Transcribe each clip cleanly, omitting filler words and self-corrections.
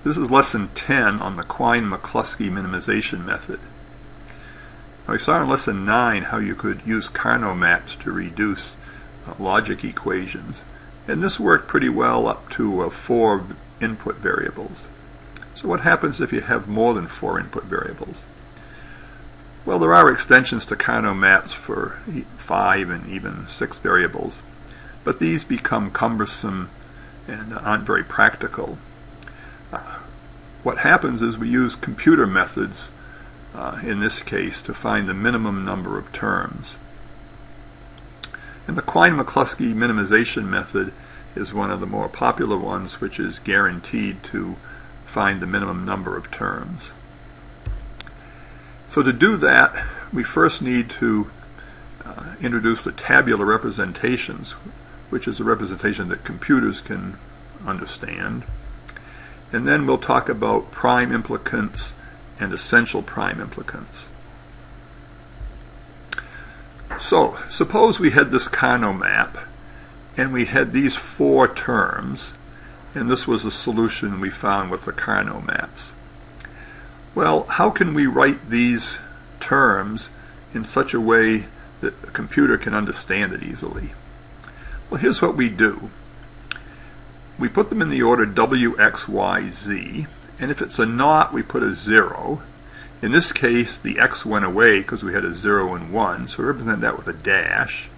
This is lesson 10 on the Quine-McClusky minimization method. Now, we saw in lesson 9 how you could use Carnot maps to reduce logic equations, and this worked pretty well up to 4 input variables. So what happens if you have more than 4 input variables? Well, there are extensions to Carnot maps for 5 and even 6 variables, but these become cumbersome and aren't very practical. What happens is we use computer methods in this case to find the minimum number of terms. And the Quine-McClusky minimization method is one of the more popular ones, which is guaranteed to find the minimum number of terms. So to do that, we first need to introduce the tabular representations, which is a representation that computers can understand. And then we'll talk about prime implicants and essential prime implicants. So suppose we had this Carnot map and we had these 4 terms, and this was a solution we found with the Carnot maps. Well, how can we write these terms in such a way that a computer can understand it easily? Well, here's what we do. We put them in the order W, X, Y, Z, and if it's a naught, we put a 0. In this case, the X went away because we had a 0 and 1, so we represent that with a dash.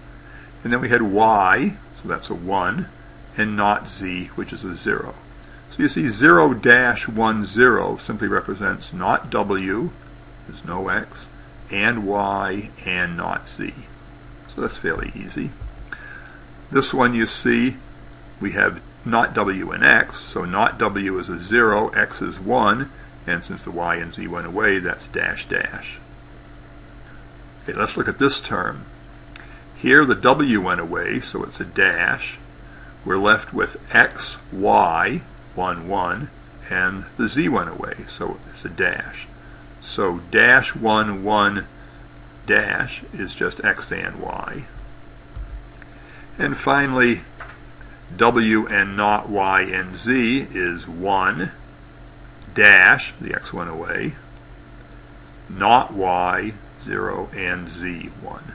And then we had Y, so that's a 1, and not Z, which is a 0. So you see 0 dash 1 0 simply represents not W, there's no X, and Y, and not Z. So that's fairly easy. This one you see, we have not W and X, so not W is a 0, X is 1, and since the Y and Z went away, that's dash dash. Okay, let's look at this term. Here the W went away, so it's a dash. We're left with X, Y, 1, 1, and the Z went away, so it's a dash. So dash 1, 1, dash is just X and Y. And finally, W and not Y and Z is 1, dash, the X went away, not Y, 0, and Z, 1.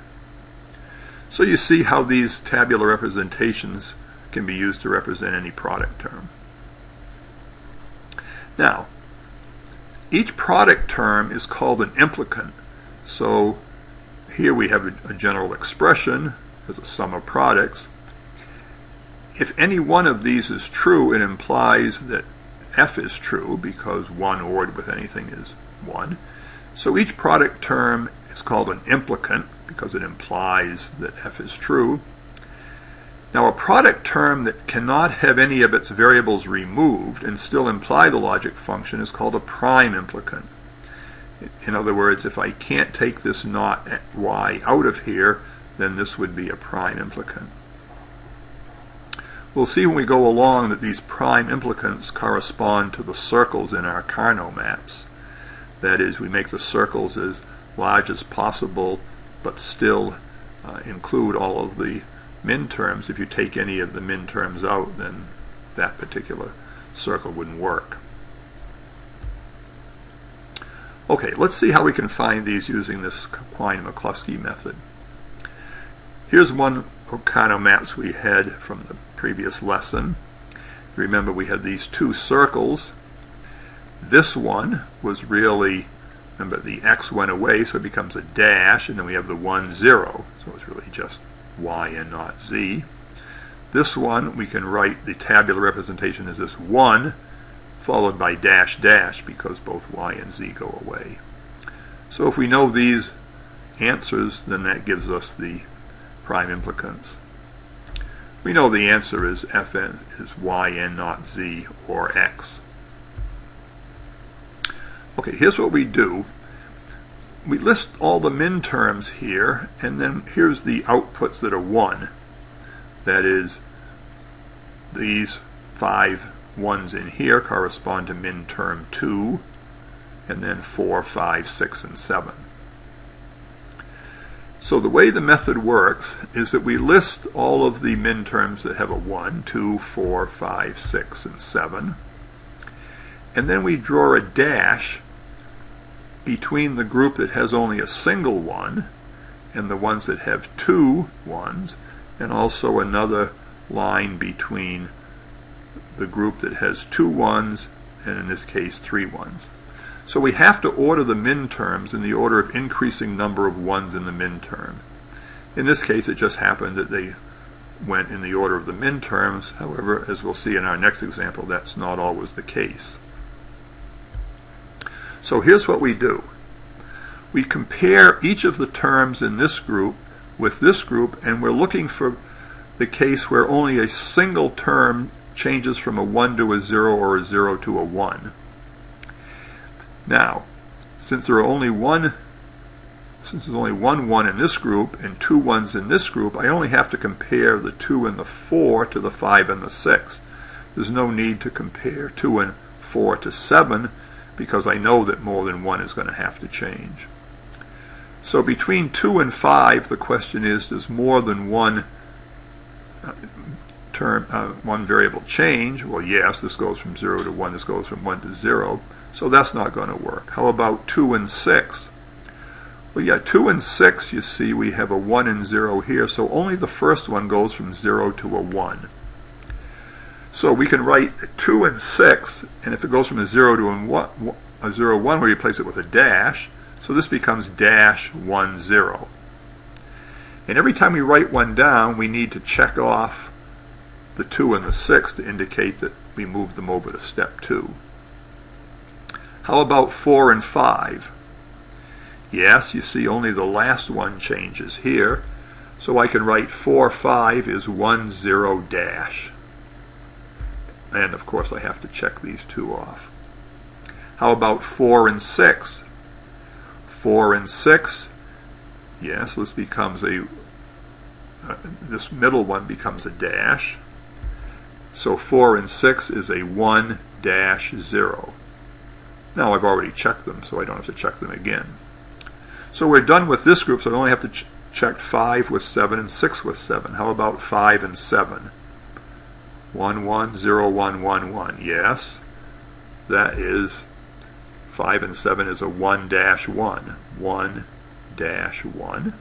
So you see how these tabular representations can be used to represent any product term. Now, each product term is called an implicant. So here we have a general expression as a sum of products. If any one of these is true, it implies that F is true, because 1 ORed with anything is 1. So each product term is called an implicant because it implies that F is true. Now, a product term that cannot have any of its variables removed and still imply the logic function is called a prime implicant. In other words, if I can't take this not Y out of here, then this would be a prime implicant. We'll see when we go along that these prime implicants correspond to the circles in our Carnot maps. That is, we make the circles as large as possible, but still include all of the min terms. If you take any of the min terms out, then that particular circle wouldn't work. Okay, let's see how we can find these using this Quine-McClusky method. Here's one of Carnot maps we had from the previous lesson. Remember, we had these 2 circles. This one was really, remember, the X went away, so it becomes a dash, and then we have the 1, 0, so it's really just Y and not Z. This one, we can write the tabular representation as this 1 followed by dash dash because both Y and Z go away. So if we know these answers, then that gives us the prime implicants. We know the answer is Fn is Yn not Z or X. Okay, here's what we do. We list all the min terms here, and then here's the outputs that are 1. That is, these 5 1s in here correspond to min term 2, and then 4, 5, 6, and 7. So the way the method works is that we list all of the min terms that have a 1, 2, 4, 5, 6, and 7. and then we draw a dash between the group that has only a single 1 and the ones that have 2 1s, and also another line between the group that has 2 1s and in this case 3 1s. So we have to order the min terms in the order of increasing number of 1s in the min term. In this case it just happened that they went in the order of the min terms. However, as we'll see in our next example, that's not always the case. So here's what we do. We compare each of the terms in this group with this group, and we're looking for the case where only a single term changes from a 1 to a 0 or a 0 to a 1. Now, since there's only one 1 in this group and 2 1s in this group, I only have to compare the 2 and the 4 to the 5 and the 6. There's no need to compare 2 and 4 to 7 because I know that more than 1 is going to have to change. So between 2 and 5, the question is, does more than one one variable change? Well, yes, this goes from 0 to 1, this goes from 1 to 0, so that's not going to work. How about 2 and 6? Well, yeah, 2 and 6, you see, we have a 1 and 0 here, so only the first one goes from 0 to a 1. So we can write 2 and 6, and if it goes from a 0 to a 0, 1, we replace it with a dash, so this becomes dash 1, 0. And every time we write one down, we need to check off the 2 and the 6 to indicate that we moved them over to step 2. How about 4 and 5? Yes, you see only the last one changes here, so I can write 4, 5 is 1, 0 dash. And of course I have to check these 2 off. How about 4 and 6? 4 and 6, yes, this becomes this middle one becomes a dash. So 4 and 6 is a 1 dash 0. Now I've already checked them, so I don't have to check them again. So we're done with this group, so I only have to check 5 with 7 and 6 with 7. How about 5 and 7? 1, 1, 0, 1, 1, 1. Yes, that is 5 and 7 is a 1 dash 1. 1 dash 1.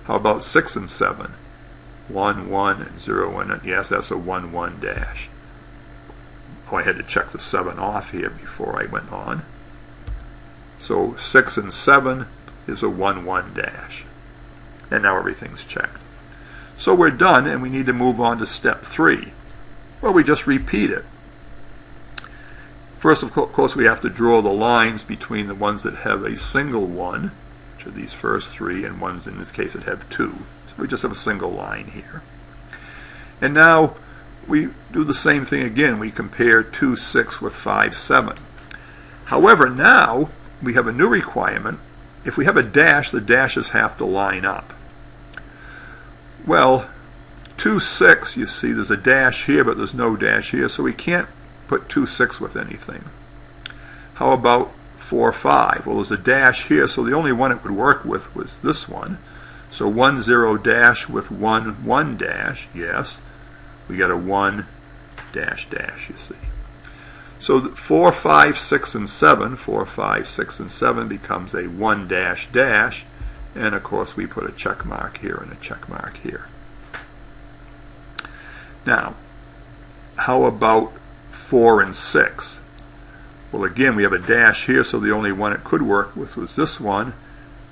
How about 6 and 7? 1, 1, 0, 1. Yes, that's a 1, 1 dash. Oh, I had to check the 7 off here before I went on. So 6 and 7 is a 1, 1 dash. And now everything's checked. So we're done, and we need to move on to step 3. Well, we just repeat it. First, of course, we have to draw the lines between the ones that have a single 1, which are these first 3, and ones in this case that have 2. So we just have a single line here. And now we do the same thing again. We compare 2, 6 with 5, 7. However, now we have a new requirement. If we have a dash, the dashes have to line up. Well, 2, 6, you see there's a dash here, but there's no dash here, so we can't put 2, 6 with anything. How about 4, 5? Well, there's a dash here, so the only one it would work with was this one. So 1, 0 dash with 1, 1 dash, yes. We got a 1 dash dash, you see. So 4, 5, 6, and 7, 4, 5, 6, and 7 becomes a 1 dash dash, and of course we put a check mark here and a check mark here. Now, how about 4 and 6? Well, again, we have a dash here, so the only one it could work with was this one.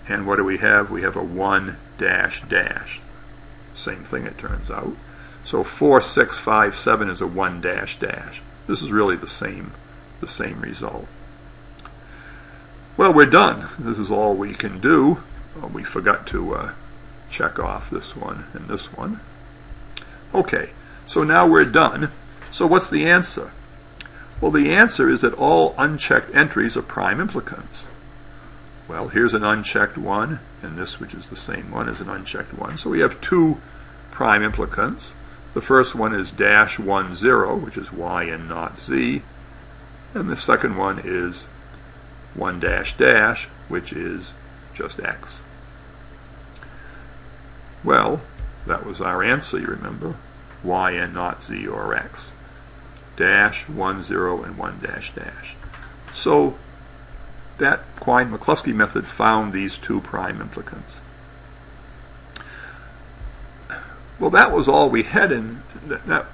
And what do we have? We have a 1 dash dash. Same thing, it turns out. So 4, 6, 5, 7 is a 1 dash dash. This is really the same result. Well, we're done. This is all we can do. We forgot to check off this one and this one. Okay, so now we're done. So what's the answer? Well, the answer is that all unchecked entries are prime implicants. Well, here's an unchecked one, and this, which is the same one, is an unchecked one. So we have 2 prime implicants. The first one is dash 1, 0, which is y and not z. And the second one is 1 dash dash, which is just x. Well, that was our answer, you remember. Y and not z or x. dash, 1, 0, and 1 dash dash. So that Quine-McClusky method found these two prime implicants. Well, that was all we had in that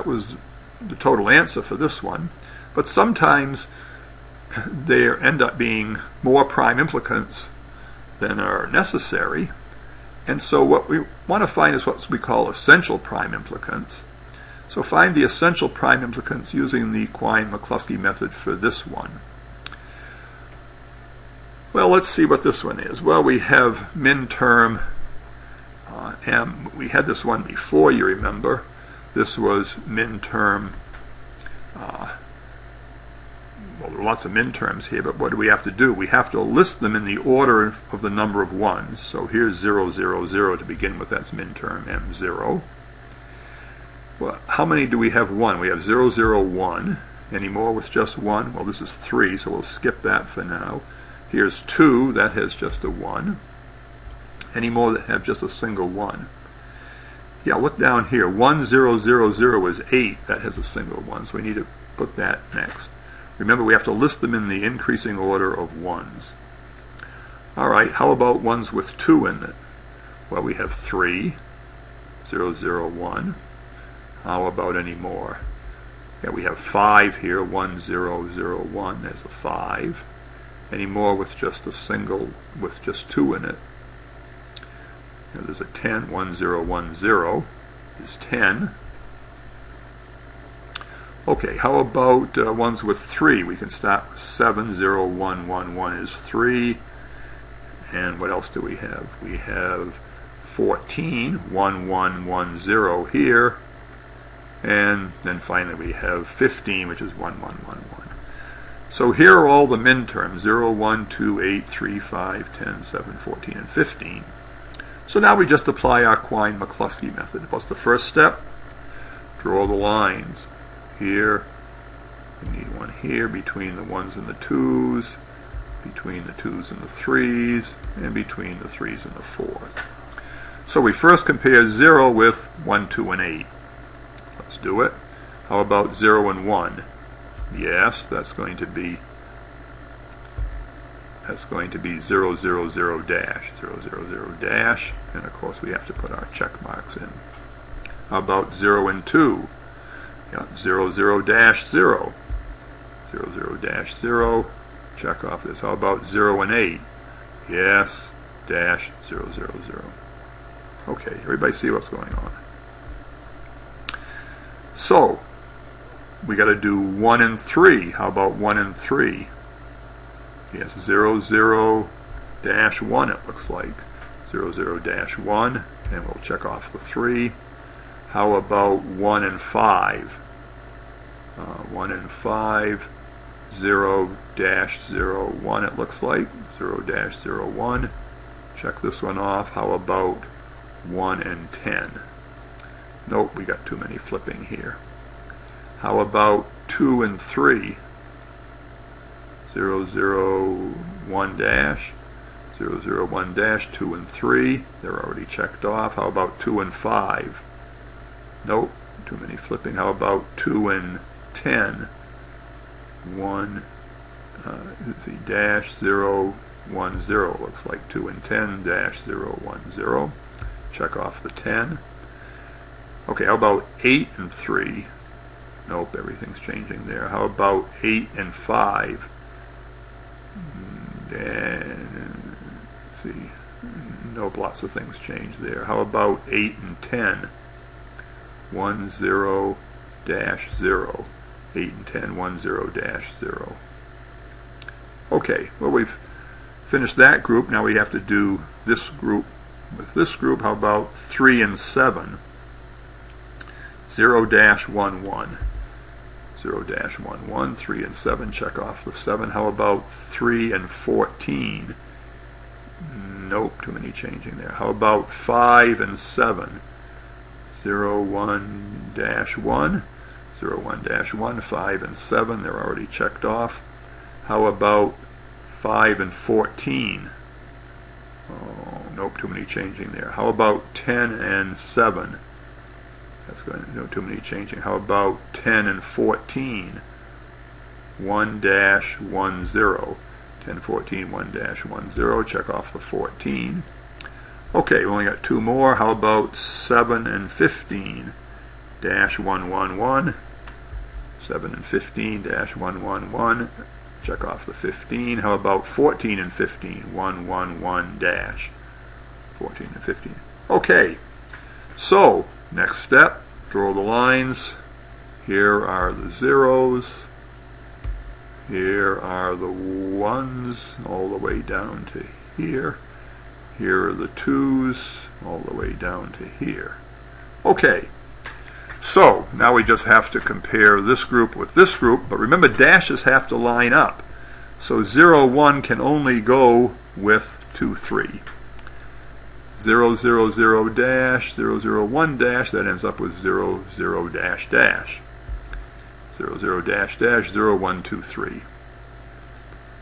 was the total answer for this one. But sometimes there end up being more prime implicants than are necessary. And so what we want to find is what we call essential prime implicants. So find the essential prime implicants using the Quine-McClusky method for this one. Well, let's see what this one is. Well, we have min term m. We had this one before, you remember. This was min term, well, there are lots of min terms here, but what do we have to do? We have to list them in the order of the number of ones. So here's 0, 0, 0 to begin with. That's min term m0. Well, how many do we have 1? We have 0, 0, 1. Any more with just 1? Well, this is 3, so we'll skip that for now. Here's 2, that has just a 1. Any more that have just a single 1? Yeah, look down here. 1, 0, 0, 0 is 8. That has a single 1, so we need to put that next. Remember, we have to list them in the increasing order of ones. All right, how about ones with 2 in it? Well, we have 3, 0, 0, 1. How about any more? Yeah, we have 5 here, 1, 0, 0, 1. There's a 5. Any more with just a single, with just 2 in it? Yeah, there's a 10, 1, 0, 1, 0 is 10. Okay, how about ones with 3? We can start with 7, 0, 1, 1, 1 is 3. And what else do we have? We have 14, 1, 1, 1, 0 here. And then finally we have 15, which is 1, 1, 1, 1. So here are all the min terms, 0, 1, 2, 8, 3, 5, 10, 7, 14, and 15. So now we just apply our Quine-McClusky method. What's the first step? Draw the lines. Here, we need one here between the 1s and the 2s, between the 2s and the 3s, and between the 3s and the 4s. So we first compare 0 with 1, 2, and 8. Let's do it. How about 0 and 1? Yes, that's going to be 0, 0, 0 dash, 0, 0, 0 dash, and of course we have to put our check marks in. How about 0 and 2? Yeah, 0, 0 dash 0, 0, 0 dash 0, check off this. How about 0 and 8? Yes, dash 0, 0, 0. Okay, everybody see what's going on? So, we got to do 1 and 3. How about 1 and 3? Yes, 0, 0 dash 1 it looks like. 0, 0 dash 1, and we'll check off the 3. How about 1 and 5? 1 and 5, 0 dash 0, 1 it looks like. 0 dash 0, 1. Check this one off. How about 1 and 10? Nope, we got too many flipping here. How about 2 and 3? 0, 0, 1 dash, 0, 0, 1 dash, 2 and 3. They're already checked off. How about 2 and 5? Nope, too many flipping. How about 2 and 10? 1, dash 0, 1, 0. Looks like 2 and 10, dash 0, 1, 0. Check off the 10. Okay, how about 8 and 3? Nope, everything's changing there. How about 8 and 5? And see, nope, lots of things change there. How about 8 and 10? 1, 0, dash 0. 8 and 10, 1, 0, dash 0. Okay, well, we've finished that group. Now we have to do this group. With this group, how about 3 and 7? 0 dash 1, 1. 0 dash 1, 1. 3 and 7, check off the 7. How about 3 and 14? Nope, too many changing there. How about 5 and 7? 0, 1 dash 1. 0, 1 dash 1, 5 and 7, they're already checked off. How about 5 and 14? Oh, nope, too many changing there. How about 10 and 7? That's going to do too many changing. How about 10 and 14? 1-10. 10, 14, 1-10. Check off the 14. Okay, we only got two more. How about 7 and 15? -111. 7 and 15, -111. Check off the 15. How about 14 and 15? 111 14 and 15. Okay, so next step, draw the lines. Here are the zeros. Here are the ones all the way down to here. Here are the twos all the way down to here. Okay, so now we just have to compare this group with this group, but remember dashes have to line up. So 0, 1 can only go with 2, 3. 0, 0, 0 dash, 0, 0, 1 dash, that ends up with 0, 0 dash dash. 0, 0 dash dash, 0, 1, 2, 3.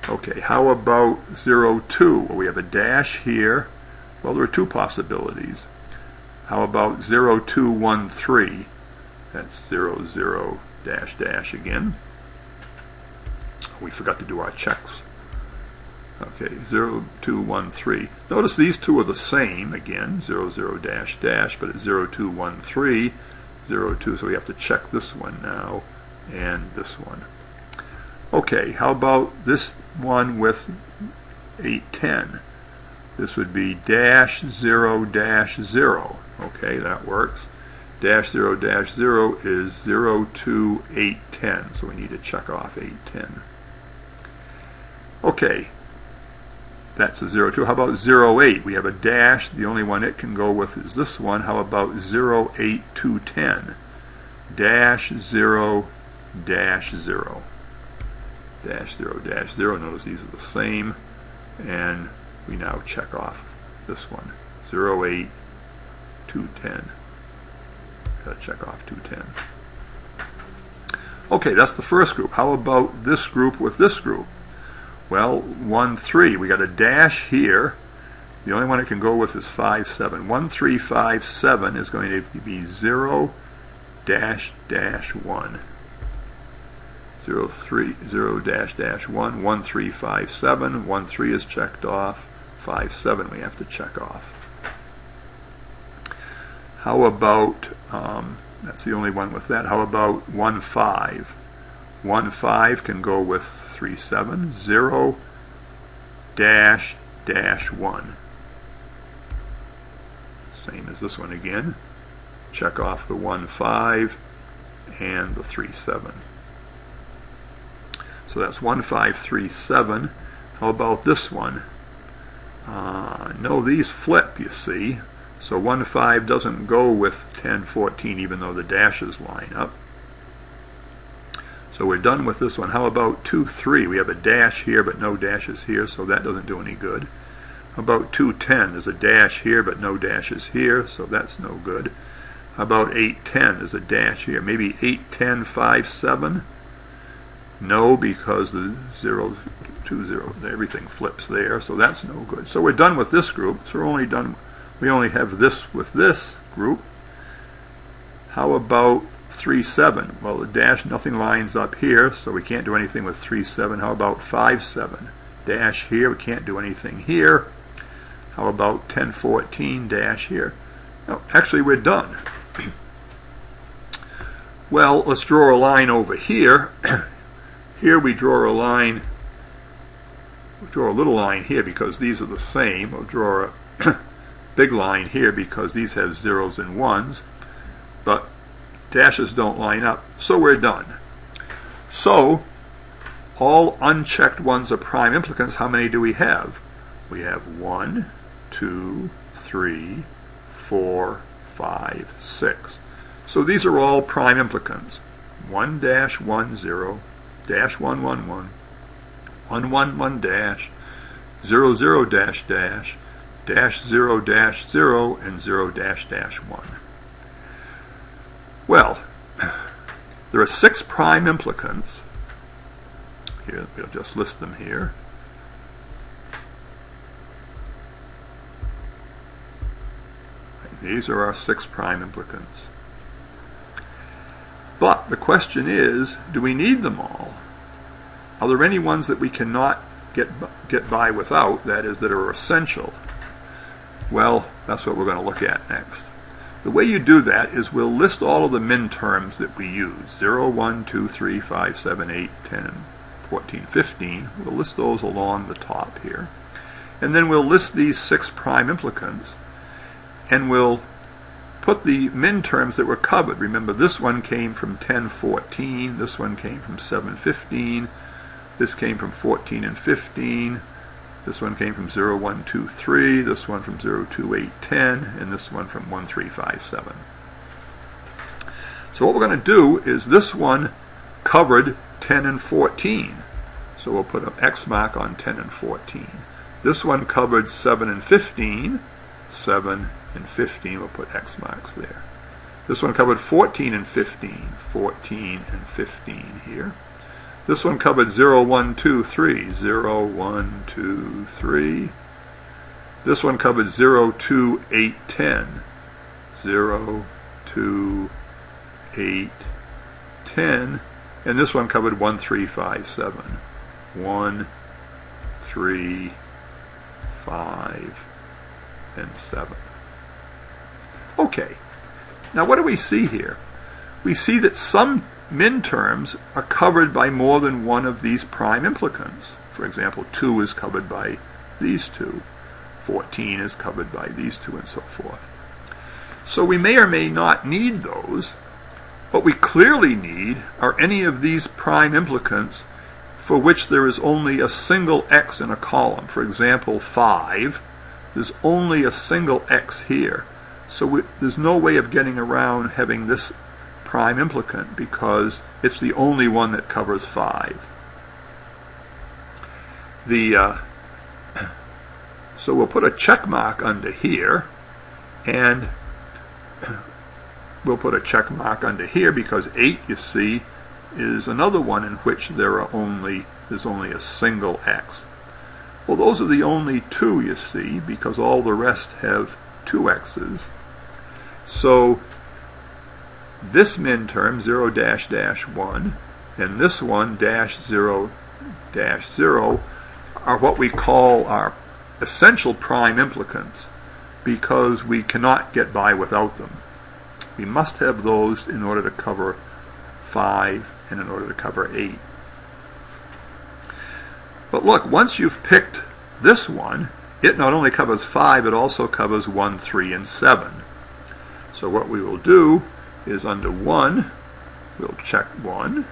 Okay, how about 0, 2? Well, we have a dash here. Well, there are two possibilities. How about 0, 2, 1, 3? That's 0, 0 dash dash again. We forgot to do our checks. Okay, 0, 2, 1, 3. Notice these two are the same again, 0, 0 dash dash, but it's 0, 2, 1, 3, 0, 2, so we have to check this one now, and this one. Okay, how about this one with 8, 10? This would be dash 0 dash 0. Okay, that works. Dash 0 dash 0 is 0, 2, 8, 10, so we need to check off 8, 10. Okay, that's a 0, 2. How about 0, 8? We have a dash. The only one it can go with is this one. How about 0, 8, 2, 10? Dash 0 dash 0. Dash 0 dash 0. Notice these are the same. And we now check off this one. 0, 8, 2, 10. Got to check off 2, 10. Okay, that's the first group. How about this group with this group? Well, 1, 3. We got a dash here. The only one it can go with is 5, 7. 1, 3, 5, 7 is going to be 0 dash dash 1. 0, 3, 0 dash dash 1. 1, 3, 5, 7. 1, 3 is checked off. 5, 7 we have to check off. How about, that's the only one with that. How about 1, 5? 1, 5 can go with 3, 7. 0 dash dash 1. Same as this one again. Check off the 1, 5 and the 3, 7. So that's 1, 5, 3, 7. How about this one? No, these flip, you see. So 1, 5 doesn't go with 10, 14, even though the dashes line up. So we're done with this one. How about 2, 3? We have a dash here, but no dashes here, so that doesn't do any good. How about 2, 10? There's a dash here, but no dashes here, so that's no good. How about 8, 10? There's a dash here. Maybe 8, 10, 5, 7? No, because the 0, 2, 0, everything flips there, so that's no good. So we're done with this group. So we only have this with this group. How about 3, 7? Well, the dash, nothing lines up here, so we can't do anything with 3, 7. How about 5, 7? Dash here, we can't do anything here. How about 10, 14, dash here? No, actually, we're done. Well, let's draw a line over here. Here we draw a line. We'll draw a little line here because these are the same. We'll draw a big line here because these have zeros and ones. But dashes don't line up, so we're done. So, all unchecked ones are prime implicants. How many do we have? We have 1, 2, 3, 4, 5, 6. So these are all prime implicants. 1 dash 1 0 dash 1 1 1 1 1 1 dash 0 0 dash dash dash 0 dash 0 and 0 dash dash 1. Well, there are 6 prime implicants. Here, we'll just list them here. These are our 6 prime implicants. But the question is, do we need them all? Are there any ones that we cannot get by without, that is, that are essential? Well, that's what we're going to look at next. The way you do that is we'll list all of the min terms that we use, 0, 1, 2, 3, 5, 7, 8, 10, and 14, 15. We'll list those along the top here. And then we'll list these 6 prime implicants, and we'll put the min terms that were covered. Remember, this one came from 10, 14, this one came from 7, 15, this came from 14 and 15, this one came from 0, 1, 2, 3, this one from 0, 2, 8, 10, and this one from 1, 3, 5, 7. So what we're going to do is this one covered 10 and 14. So we'll put an X mark on 10 and 14. This one covered 7 and 15. 7 and 15, we'll put X marks there. This one covered 14 and 15. 14 and 15 here. This one covered 0, 1, 2, 3. 0, 1, 2, 3. This one covered 0, 2, 8, 10. 0, 2, 8, 10. And this one covered 1, 3, 5, 7. 1, 3, 5, and 7. Okay, now what do we see here? We see that some min terms are covered by more than one of these prime implicants. For example, 2 is covered by these two. 14 is covered by these two, and so forth. So we may or may not need those. What we clearly need are any of these prime implicants for which there is only a single X in a column. For example, 5, there's only a single X here. So there's no way of getting around having this prime implicant because it's the only one that covers 5. So we'll put a check mark under here, and we'll put a check mark under here because 8, you see, is another one in which there's only a single X. Well, those are the only 2, you see, because all the rest have 2 X's. So this min term, 0 dash dash 1, and this one, dash 0 dash 0, are what we call our essential prime implicants because we cannot get by without them. We must have those in order to cover 5 and in order to cover 8. But look, once you've picked this one, it not only covers 5, it also covers 1, 3, and 7. So what we will do is under 1, we'll check 1,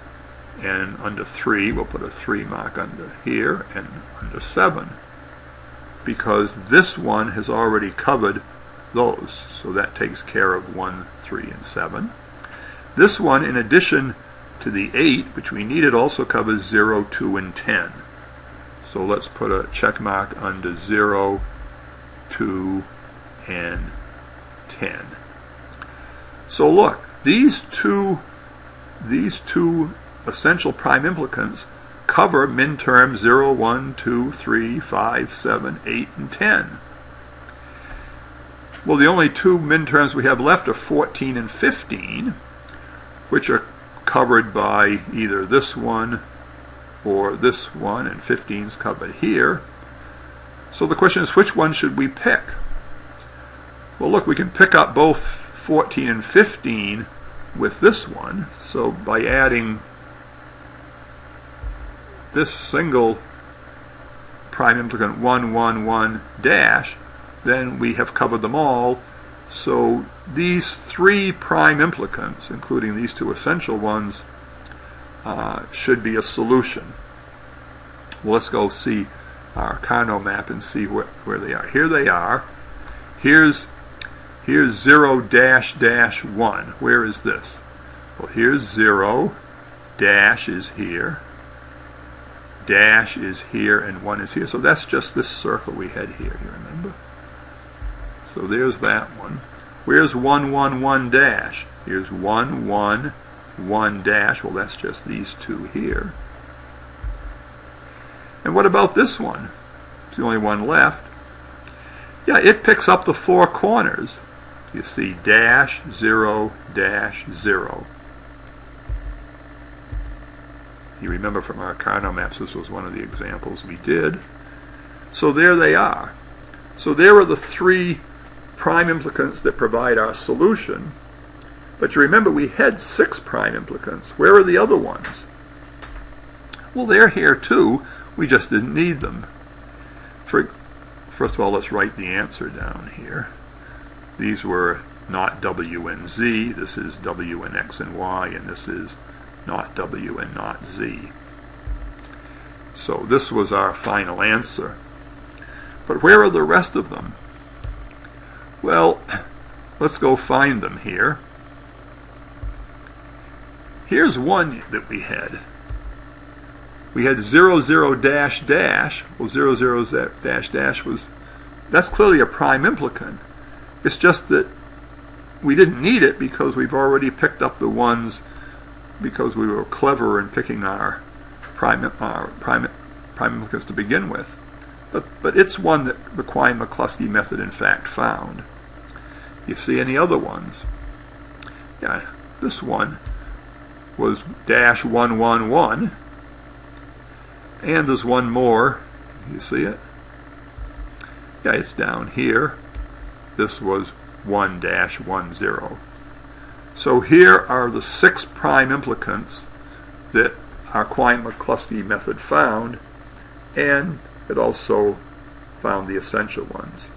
and under 3, we'll put a 3 mark under here, and under 7, because this one has already covered those. So that takes care of 1, 3, and 7. This one, in addition to the 8, which we needed, also covers 0, 2, and 10. So let's put a check mark under 0, 2, and 10. So look, these two essential prime implicants cover min terms 0, 1, 2, 3, 5, 7, 8, and 10. Well, the only 2 min terms we have left are 14 and 15, which are covered by either this one or this one, and 15 is covered here. So the question is, which one should we pick? Well, look, we can pick up both 14 and 15 with this one. So by adding this single prime implicant 1, 1, 1 dash, then we have covered them all. So these 3 prime implicants, including these 2 essential ones, should be a solution. Well, let's go see our Carnot map and see where they are. Here they are. Here's 0 dash dash 1. Where is this? Well, here's 0, dash is here, dash is here, and 1 is here. So that's just this circle we had here, you remember? So there's that one. Where's 1, 1, 1 dash? Here's 1, 1, 1 dash. Well, that's just these 2 here. And what about this one? It's the only one left. Yeah, it picks up the 4 corners. You see dash, 0, dash, 0. You remember from our Carnot maps, this was one of the examples we did. So there they are. So there are the three prime implicants that provide our solution. But you remember we had 6 prime implicants. Where are the other ones? Well, they're here too. We just didn't need them. First of all, let's write the answer down here. These were not W and Z. This is W and X and Y, and this is not W and not Z. So this was our final answer. But where are the rest of them? Well, let's go find them here. Here's one that we had. We had 0, 0, dash, dash. Well, 0, 0, dash, dash that's clearly a prime implicant. It's just that we didn't need it because we've already picked up the ones because we were clever in picking our prime implicants to begin with. But it's one that the Quine-McClusky method in fact found. You see any other ones? Yeah, this one was dash 1, 1, 1. And there's one more. You see it? Yeah, it's down here. This was 1 dash 1, 0. So here are the 6 prime implicants that our Quine-McClusky method found, and it also found the essential ones.